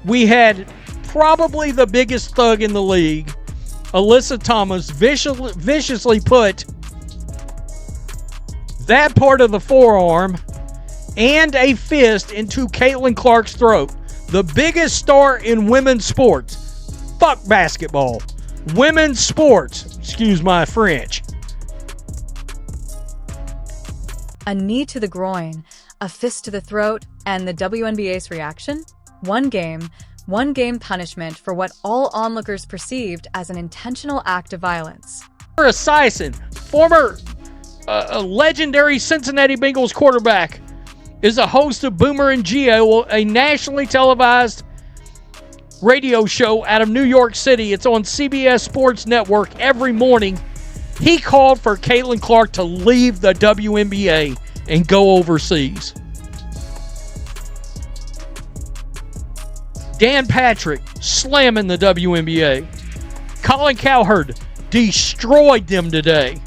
we had probably the biggest thug in the league, Alyssa Thomas, viciously put that part of the forearm and a fist into Caitlin Clark's throat. The biggest star in women's sports. Fuck basketball. Women's sports. Excuse my French. A knee to the groin, a fist to the throat, and the WNBA's reaction? One game punishment for what all onlookers perceived as an intentional act of violence. Esiason, former legendary Cincinnati Bengals quarterback, is a host of Boomer and Geo, a nationally televised radio show out of New York City. It's on CBS Sports Network every morning. He called for Caitlin Clark to leave the WNBA and go overseas. Dan Patrick slamming the WNBA. Colin Cowherd destroyed them today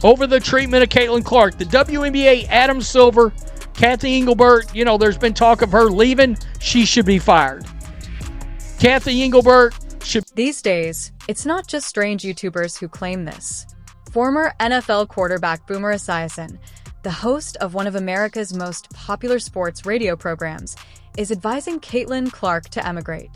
over the treatment of Caitlin Clark. The WNBA, Adam Silver, Kathy Engelbert, there's been talk of her leaving. She should be fired. Kathy Engelbert should... These days, it's not just strange YouTubers who claim this. Former NFL quarterback Boomer Esiason, the host of one of America's most popular sports radio programs, is advising Caitlin Clark to emigrate.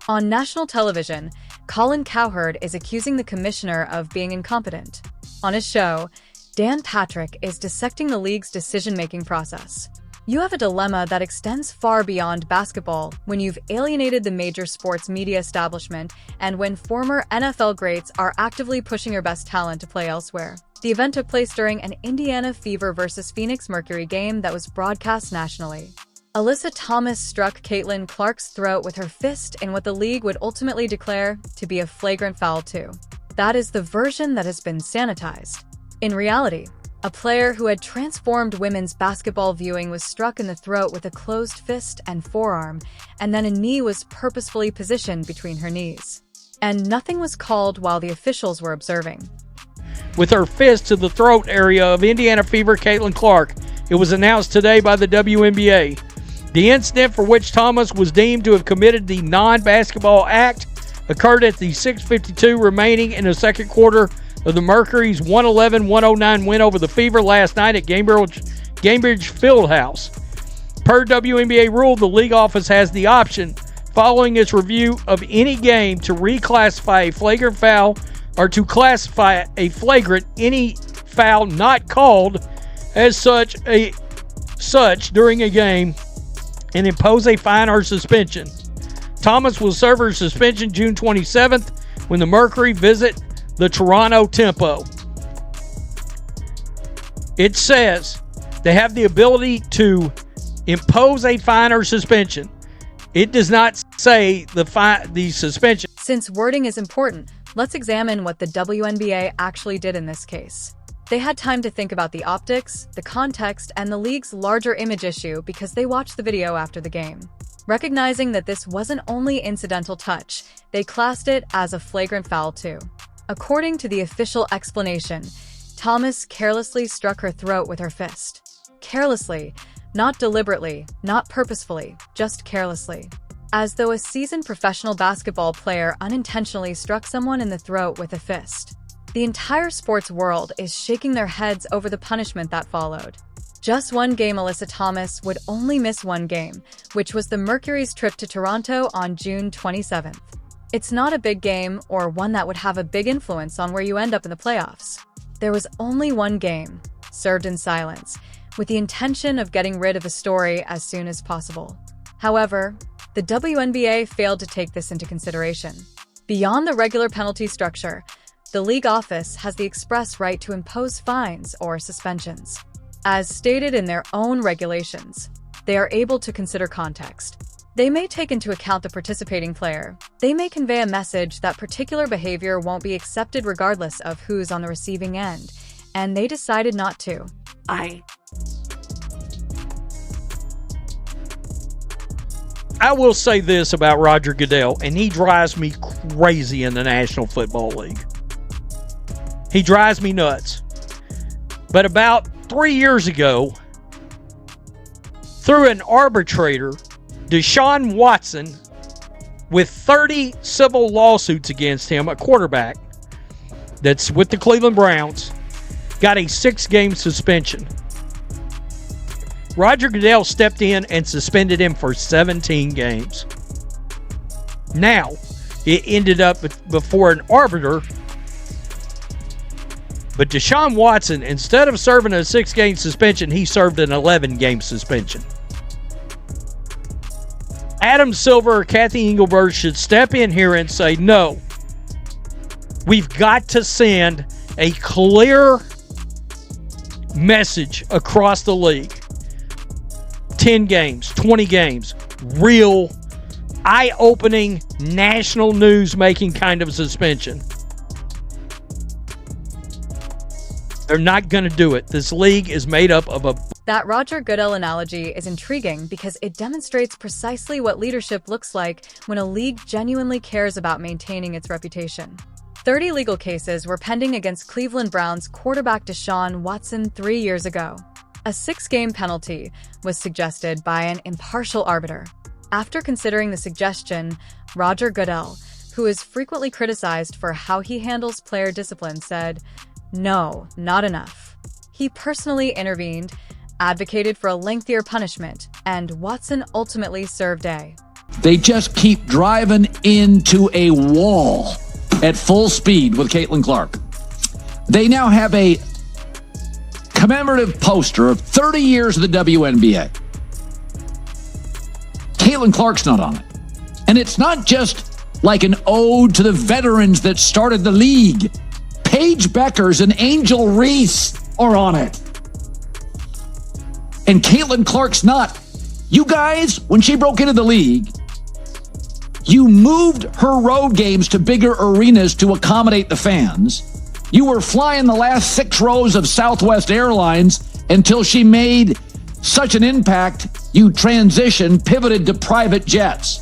On national television, Colin Cowherd is accusing the commissioner of being incompetent. On his show, Dan Patrick is dissecting the league's decision-making process. You have a dilemma that extends far beyond basketball when you've alienated the major sports media establishment and when former NFL greats are actively pushing your best talent to play elsewhere. The event took place during an Indiana Fever versus Phoenix Mercury game that was broadcast nationally. Alyssa Thomas struck Caitlin Clark's throat with her fist in what the league would ultimately declare to be a flagrant foul too. That is the version that has been sanitized. In reality, a player who had transformed women's basketball viewing was struck in the throat with a closed fist and forearm, and then a knee was purposefully positioned between her knees. And nothing was called while the officials were observing. With her fist to the throat area of Indiana Fever Caitlin Clark, it was announced today by the WNBA. The incident for which Thomas was deemed to have committed the non-basketball act occurred at the 6:52 remaining in the second quarter of the Mercury's 111-109 win over the Fever last night at Gainbridge Fieldhouse. Per WNBA rule, the league office has the option, following its review of any game, to reclassify a flagrant foul or to classify a flagrant any foul not called as such during a game and impose a fine or suspension. Thomas will serve her suspension June 27th when the Mercury visit the Toronto Tempo. It says they have the ability to impose a fine or suspension. It does not say the suspension. Since wording is important, let's examine what the WNBA actually did in this case. They had time to think about the optics, the context, and the league's larger image issue because they watched the video after the game. Recognizing that this wasn't only incidental touch, they classed it as a flagrant foul too. According to the official explanation, Thomas carelessly struck her throat with her fist. Carelessly, not deliberately, not purposefully, just carelessly. As though a seasoned professional basketball player unintentionally struck someone in the throat with a fist. The entire sports world is shaking their heads over the punishment that followed. Just one game, Alyssa Thomas would only miss one game, which was the Mercury's trip to Toronto on June 27th. It's not a big game or one that would have a big influence on where you end up in the playoffs. There was only one game, served in silence, with the intention of getting rid of the story as soon as possible. However, the WNBA failed to take this into consideration. Beyond the regular penalty structure, the league office has the express right to impose fines or suspensions. As stated in their own regulations, they are able to consider context. They may take into account the participating player. They may convey a message that particular behavior won't be accepted regardless of who's on the receiving end, and they decided not to. I will say this about Roger Goodell, and he drives me crazy in the National Football League. He drives me nuts. But about 3 years ago, through an arbitrator, Deshaun Watson, with 30 civil lawsuits against him, a quarterback that's with the Cleveland Browns, got a 6-game suspension. Roger Goodell stepped in and suspended him for 17 games. Now, it ended up before an arbiter, but Deshaun Watson, instead of serving a 6-game suspension, he served an 11-game suspension. Adam Silver or Kathy Engelbert should step in here and say, no, we've got to send a clear message across the league. 10 games, 20 games, real eye-opening, national news-making kind of suspension. They're not going to do it. This league is made up of a... That Roger Goodell analogy is intriguing because it demonstrates precisely what leadership looks like when a league genuinely cares about maintaining its reputation. 30 legal cases were pending against Cleveland Browns quarterback Deshaun Watson 3 years ago. A 6-game penalty was suggested by an impartial arbiter. After considering the suggestion, Roger Goodell, who is frequently criticized for how he handles player discipline, said, "No, not enough." He personally intervened, advocated for a lengthier punishment, and Watson ultimately served a... They just keep driving into a wall at full speed with Caitlin Clark. They now have a commemorative poster of 30 years of the WNBA. Caitlin Clark's not on it. And it's not just like an ode to the veterans that started the league. Paige Beckers and Angel Reese are on it. And Caitlin Clark's not. You guys, when she broke into the league, you moved her road games to bigger arenas to accommodate the fans. You were flying the last 6 rows of Southwest Airlines until she made such an impact, you transitioned, pivoted to private jets.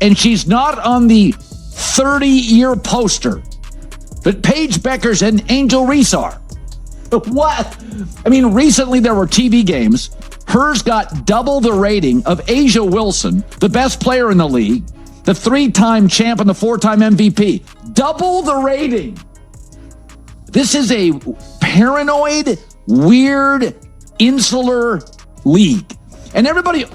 And she's not on the 30-year poster that Paige Beckers and Angel Reese are. What? I mean, recently there were TV games. Hers got double the rating of Asia Wilson, the best player in the league, the 3-time champ and the 4-time MVP. Double the rating. This is a paranoid, weird, insular league. And everybody,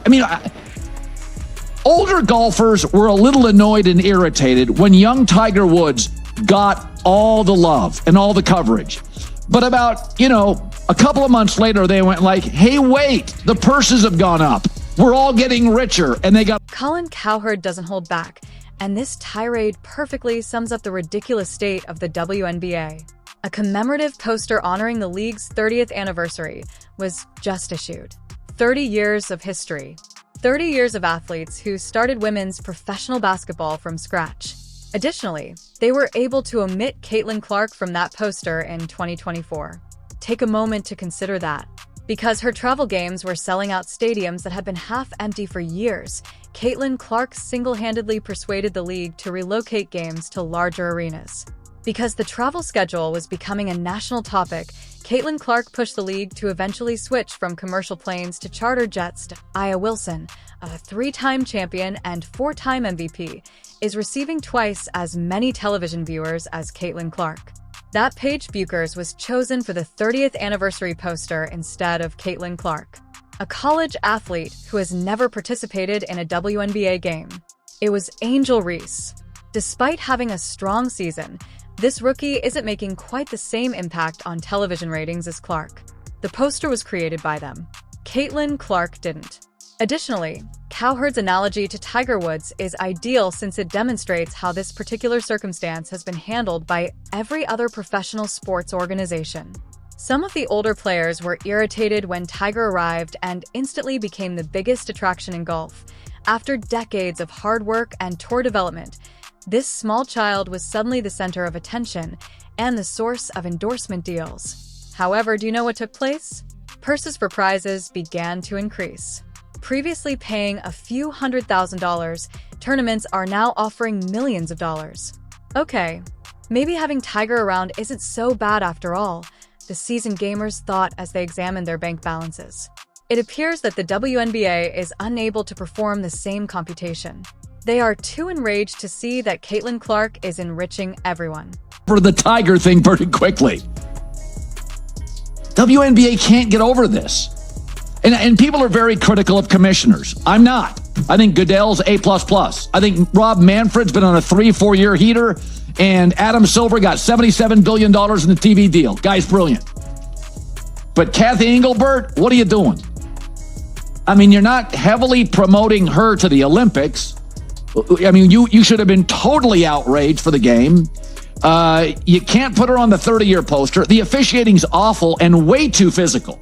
older golfers were a little annoyed and irritated when young Tiger Woods got all the love and all the coverage. But about, a couple of months later, they went like, hey, wait, the purses have gone up. We're all getting richer. And they got... Colin Cowherd doesn't hold back, and this tirade perfectly sums up the ridiculous state of the WNBA. A commemorative poster honoring the league's 30th anniversary was just issued. 30 years of history. 30 years of athletes who started women's professional basketball from scratch. Additionally, they were able to omit Caitlin Clark from that poster in 2024. Take a moment to consider that. Because her travel games were selling out stadiums that had been half empty for years, Caitlin Clark single-handedly persuaded the league to relocate games to larger arenas. Because the travel schedule was becoming a national topic, Caitlin Clark pushed the league to eventually switch from commercial planes to charter jets. Aya Wilson, a 3-time champion and 4-time MVP, is receiving twice as many television viewers as Caitlin Clark. That Paige Buchers was chosen for the 30th anniversary poster instead of Caitlin Clark, a college athlete who has never participated in a WNBA game. It was Angel Reese. Despite having a strong season, this rookie isn't making quite the same impact on television ratings as Clark. The poster was created by them. Caitlin Clark didn't. Additionally, Cowherd's analogy to Tiger Woods is ideal since it demonstrates how this particular circumstance has been handled by every other professional sports organization. Some of the older players were irritated when Tiger arrived and instantly became the biggest attraction in golf. After decades of hard work and tour development, this small child was suddenly the center of attention and the source of endorsement deals. However, do you know what took place? Purses for prizes began to increase. Previously paying a few $100,000, tournaments are now offering millions of dollars. Okay, maybe having Tiger around isn't so bad after all, the seasoned gamers thought as they examined their bank balances. It appears that the WNBA is unable to perform the same computation. They are too enraged to see that Caitlin Clark is enriching everyone. For the Tiger thing pretty quickly. WNBA can't get over this. And people are very critical of commissioners. I'm not. I think Goodell's A++. I think Rob Manfred's been on a 3-4 year heater, and Adam Silver got $77 billion in the TV deal. Guy's brilliant. But Kathy Engelbert, what are you doing? I mean, you're not heavily promoting her to the Olympics. I mean, you should have been totally outraged for the game. You can't put her on the 30-year poster. The officiating's awful and way too physical.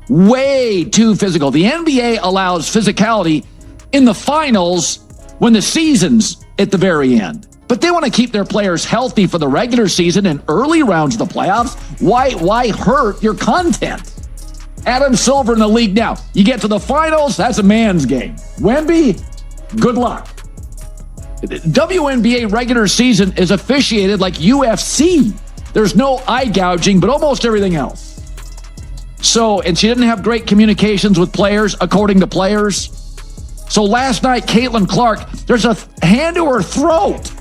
Way too physical. The NBA allows physicality in the finals when the season's at the very end. But they want to keep their players healthy for the regular season and early rounds of the playoffs. Why hurt your content? Adam Silver in the league now. You get to the finals, that's a man's game. Wemby, good luck. WNBA regular season is officiated like UFC. There's no eye gouging, but almost everything else. So, and she didn't have great communications with players, according to players. So last night, Caitlin Clark, there's a hand to her throat.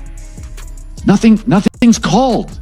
Nothing's called.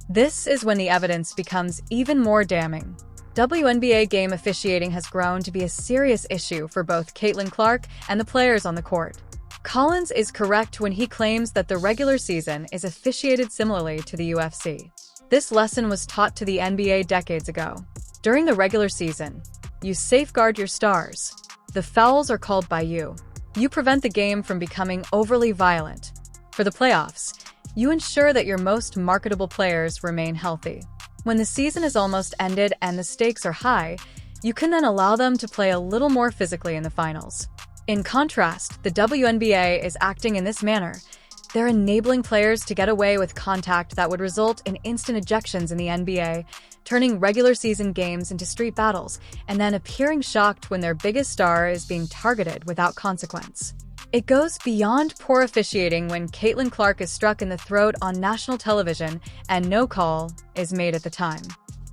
This is when the evidence becomes even more damning. WNBA game officiating has grown to be a serious issue for both Caitlin Clark and the players on the court. Collins is correct when he claims that the regular season is officiated similarly to the UFC. This lesson was taught to the NBA decades ago. During the regular season, you safeguard your stars. The fouls are called by you. You prevent the game from becoming overly violent. For the playoffs, you ensure that your most marketable players remain healthy. When the season is almost ended and the stakes are high, you can then allow them to play a little more physically in the finals. In contrast, the WNBA is acting in this manner. They're enabling players to get away with contact that would result in instant ejections in the NBA, turning regular season games into street battles, and then appearing shocked when their biggest star is being targeted without consequence. It goes beyond poor officiating when Caitlin Clark is struck in the throat on national television and no call is made at the time.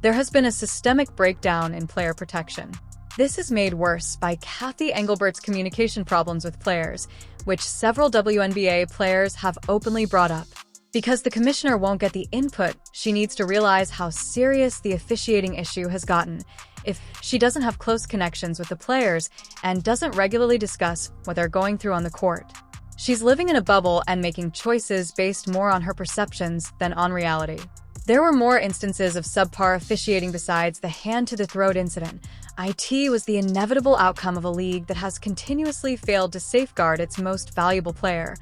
There has been a systemic breakdown in player protection. This is made worse by Kathy Engelbert's communication problems with players, which several WNBA players have openly brought up. Because the commissioner won't get the input she needs to realize how serious the officiating issue has gotten if she doesn't have close connections with the players and doesn't regularly discuss what they're going through on the court. She's living in a bubble and making choices based more on her perceptions than on reality. There were more instances of subpar officiating besides the hand-to-the-throat incident. IT was the inevitable outcome of a league that has continuously failed to safeguard its most valuable player,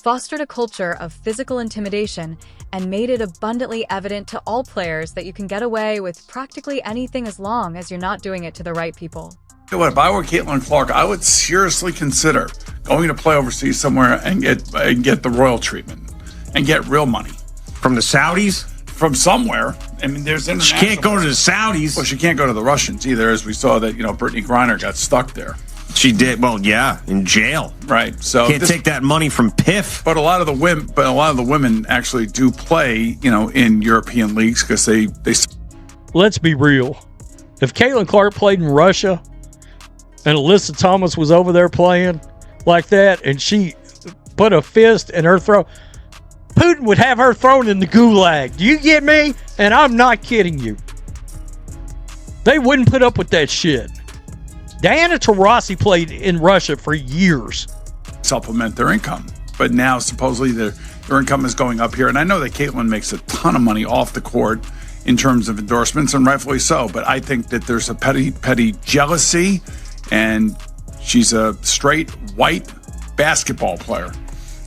fostered a culture of physical intimidation, and made it abundantly evident to all players that you can get away with practically anything as long as you're not doing it to the right people. You know what, if I were Caitlin Clark, I would seriously consider going to play overseas somewhere and get the royal treatment and get real money. From the Saudis? From somewhere. I mean, there's international. She can't go to the Saudis. Well, she can't go to the Russians either, as we saw that, Brittany Griner got stuck there. She did. Well, yeah, in jail. Right. So can't take that money from PIF. But a lot of the women actually do play, in European leagues because they. Let's be real. If Caitlin Clark played in Russia and Alyssa Thomas was over there playing like that and she put a fist in her throat, Putin would have her thrown in the gulag. Do you get me? And I'm not kidding you. They wouldn't put up with that shit. Diana Taurasi played in Russia for years. Supplement their income. But now supposedly their income is going up here. And I know that Caitlin makes a ton of money off the court in terms of endorsements, and rightfully so. But I think that there's a petty jealousy, and she's a straight white basketball player.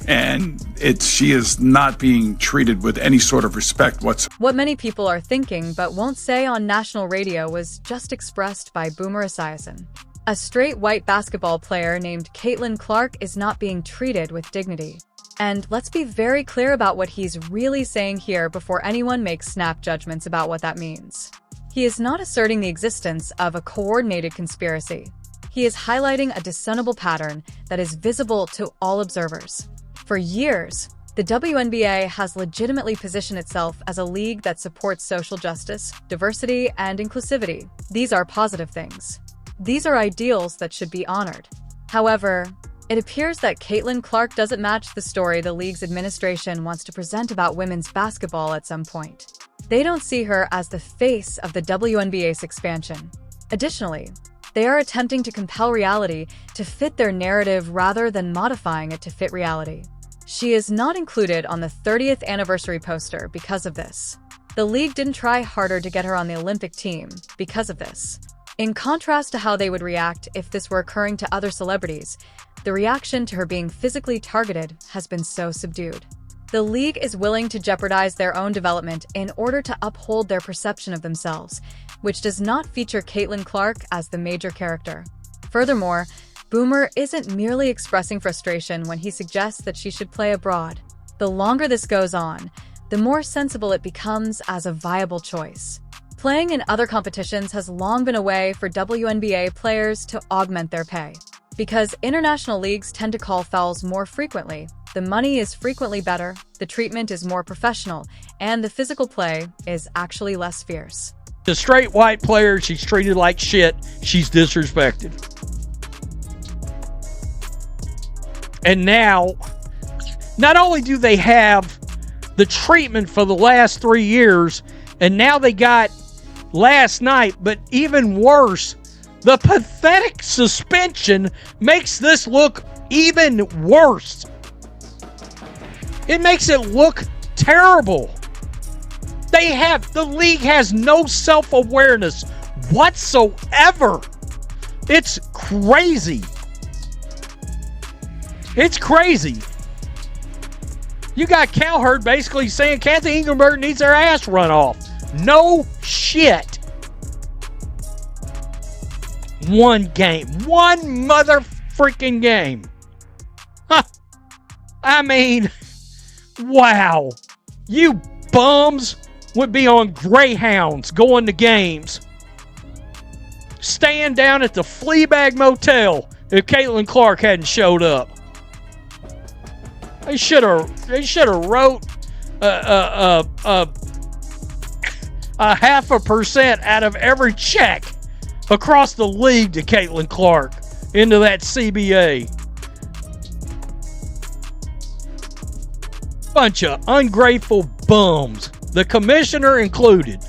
And she is not being treated with any sort of respect whatsoever. What many people are thinking but won't say on national radio was just expressed by Boomer Esiason. A straight white basketball player named Caitlin Clark is not being treated with dignity. And let's be very clear about what he's really saying here before anyone makes snap judgments about what that means. He is not asserting the existence of a coordinated conspiracy. He is highlighting a discernible pattern that is visible to all observers. For years, the WNBA has legitimately positioned itself as a league that supports social justice, diversity, and inclusivity. These are positive things. These are ideals that should be honored. However, it appears that Caitlin Clark doesn't match the story the league's administration wants to present about women's basketball at some point. They don't see her as the face of the WNBA's expansion. Additionally, they are attempting to compel reality to fit their narrative rather than modifying it to fit reality. She is not included on the 30th anniversary poster because of this. The league didn't try harder to get her on the Olympic team because of this. In contrast to how they would react if this were occurring to other celebrities, the reaction to her being physically targeted has been so subdued. The league is willing to jeopardize their own development in order to uphold their perception of themselves, which does not feature Caitlin Clark as the major character. Furthermore, Boomer isn't merely expressing frustration when he suggests that she should play abroad. The longer this goes on, the more sensible it becomes as a viable choice. Playing in other competitions has long been a way for WNBA players to augment their pay. Because international leagues tend to call fouls more frequently, the money is frequently better, the treatment is more professional, and the physical play is actually less fierce. The straight white player, she's treated like shit. She's disrespected. And now, not only do they have the treatment for the last 3 years, and now they got last night, but even worse, the pathetic suspension makes this look even worse. It makes it look terrible. The league has no self-awareness whatsoever. It's crazy. It's crazy. You got Cowherd basically saying Kathy Engelberg needs her ass run off. No shit. One game. One mother freaking game. Huh. I mean, wow. You bums would be on Greyhounds going to games. Staying down at the Fleabag Motel if Caitlin Clark hadn't showed up. They should have wrote a 0.5% out of every check across the league to Caitlin Clark into that CBA. Bunch of ungrateful bums, the commissioner included.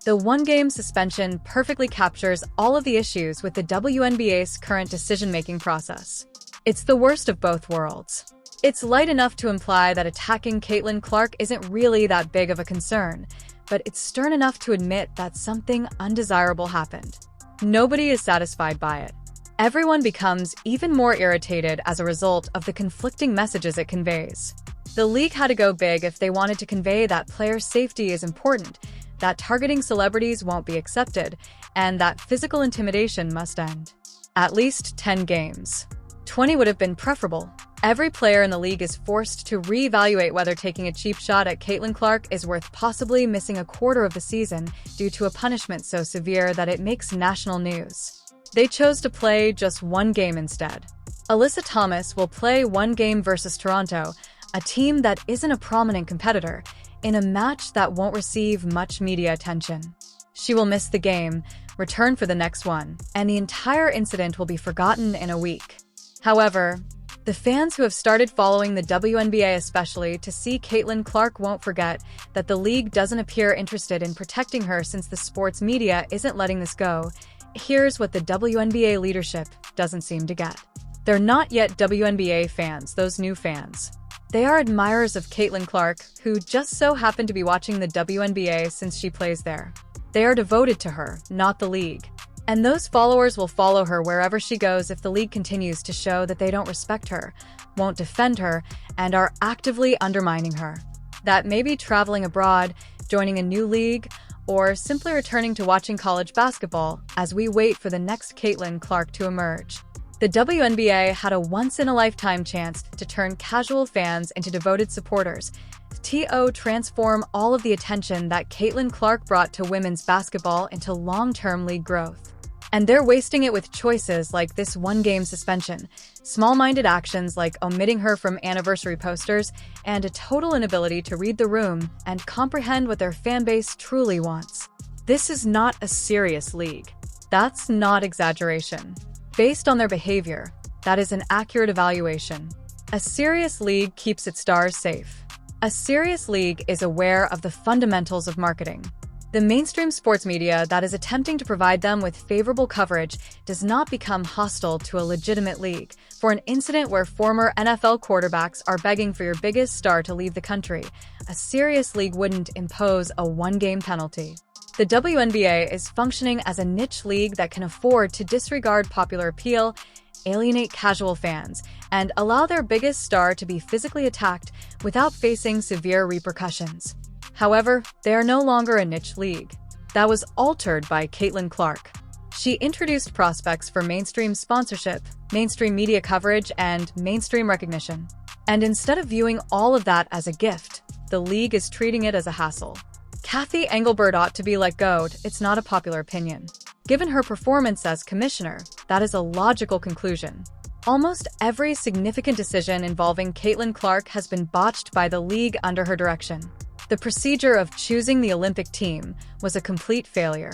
The one-game suspension perfectly captures all of the issues with the WNBA's current decision-making process. It's the worst of both worlds. It's light enough to imply that attacking Caitlin Clark isn't really that big of a concern, but it's stern enough to admit that something undesirable happened. Nobody is satisfied by it. Everyone becomes even more irritated as a result of the conflicting messages it conveys. The league had to go big if they wanted to convey that player safety is important, that targeting celebrities won't be accepted, and that physical intimidation must end. At least 10 games. 20 would have been preferable. Every player in the league is forced to reevaluate whether taking a cheap shot at Caitlin Clark is worth possibly missing a quarter of the season due to a punishment so severe that it makes national news. They chose to play just one game instead. Alyssa Thomas will play one game versus Toronto, a team that isn't a prominent competitor, in a match that won't receive much media attention. She will miss the game, return for the next one, and the entire incident will be forgotten in a week. However, the fans who have started following the WNBA especially to see Caitlin Clark won't forget that the league doesn't appear interested in protecting her since the sports media isn't letting this go. Here's what the WNBA leadership doesn't seem to get. They're not yet WNBA fans, those new fans. They are admirers of Caitlin Clark, who just so happen to be watching the WNBA since she plays there. They are devoted to her, not the league. And those followers will follow her wherever she goes if the league continues to show that they don't respect her, won't defend her, and are actively undermining her. That may be traveling abroad, joining a new league, or simply returning to watching college basketball as we wait for the next Caitlin Clark to emerge. The WNBA had a once-in-a-lifetime chance to turn casual fans into devoted supporters, to transform all of the attention that Caitlin Clark brought to women's basketball into long-term league growth. And they're wasting it with choices like this one-game suspension, small-minded actions like omitting her from anniversary posters, and a total inability to read the room and comprehend what their fanbase truly wants. This is not a serious league. That's not exaggeration. Based on their behavior, that is an accurate evaluation. A serious league keeps its stars safe. A serious league is aware of the fundamentals of marketing. The mainstream sports media that is attempting to provide them with favorable coverage does not become hostile to a legitimate league for an incident where former NFL quarterbacks are begging for your biggest star to leave the country. A serious league wouldn't impose a one-game penalty. The WNBA is functioning as a niche league that can afford to disregard popular appeal, alienate casual fans, and allow their biggest star to be physically attacked without facing severe repercussions. However, they are no longer a niche league. That was altered by Caitlin Clark. She introduced prospects for mainstream sponsorship, mainstream media coverage, and mainstream recognition. And instead of viewing all of that as a gift, the league is treating it as a hassle. Cathy Engelbert ought to be let go. It's not a popular opinion. Given her performance as commissioner, that is a logical conclusion. Almost every significant decision involving Caitlin Clark has been botched by the league under her direction. The procedure of choosing the Olympic team was a complete failure.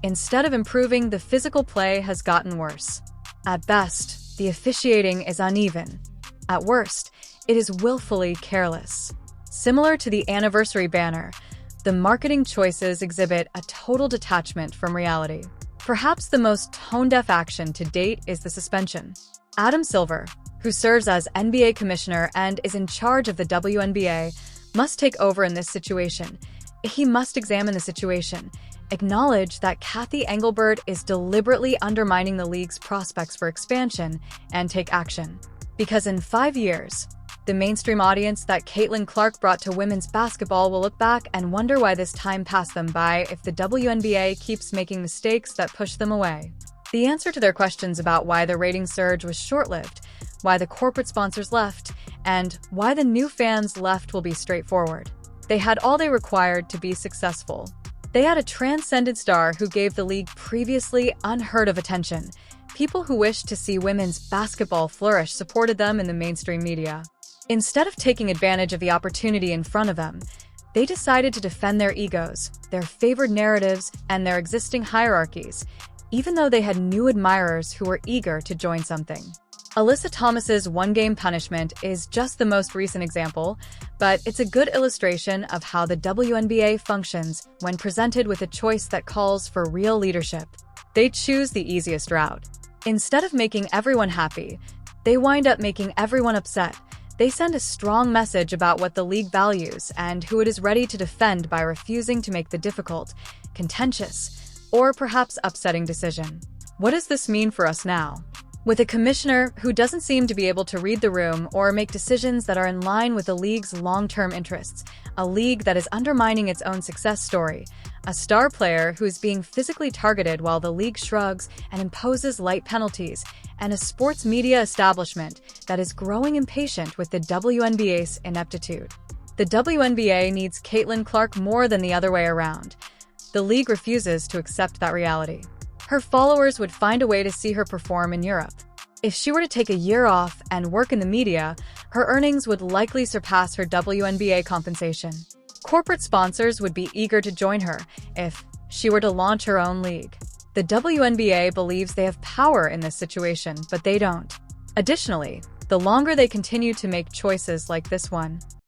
Instead of improving, the physical play has gotten worse. At best, the officiating is uneven. At worst, it is willfully careless. Similar to the anniversary banner, the marketing choices exhibit a total detachment from reality. Perhaps the most tone-deaf action to date is the suspension. Adam Silver, who serves as NBA commissioner and is in charge of the WNBA, must take over in this situation. He must examine the situation, acknowledge that Cathy Engelbert is deliberately undermining the league's prospects for expansion, and take action. Because in 5 years, the mainstream audience that Caitlin Clark brought to women's basketball will look back and wonder why this time passed them by if the WNBA keeps making mistakes that push them away. The answer to their questions about why the rating surge was short-lived, why the corporate sponsors left, and why the new fans left will be straightforward. They had all they required to be successful. They had a transcendent star who gave the league previously unheard of attention. People who wished to see women's basketball flourish supported them in the mainstream media. Instead of taking advantage of the opportunity in front of them, they decided to defend their egos, their favored narratives, and their existing hierarchies, even though they had new admirers who were eager to join something. Alyssa Thomas's one-game punishment is just the most recent example, but it's a good illustration of how the WNBA functions when presented with a choice that calls for real leadership. They choose the easiest route. Instead of making everyone happy, they wind up making everyone upset. They send a strong message about what the league values and who it is ready to defend by refusing to make the difficult, contentious, or perhaps upsetting decision. What does this mean for us now? With a commissioner who doesn't seem to be able to read the room or make decisions that are in line with the league's long-term interests, a league that is undermining its own success story, a star player who is being physically targeted while the league shrugs and imposes light penalties, and a sports media establishment that is growing impatient with the WNBA's ineptitude. The WNBA needs Caitlin Clark more than the other way around. The league refuses to accept that reality. Her followers would find a way to see her perform in Europe. If she were to take a year off and work in the media, her earnings would likely surpass her WNBA compensation. Corporate sponsors would be eager to join her if she were to launch her own league. The WNBA believes they have power in this situation, but they don't. Additionally, the longer they continue to make choices like this one,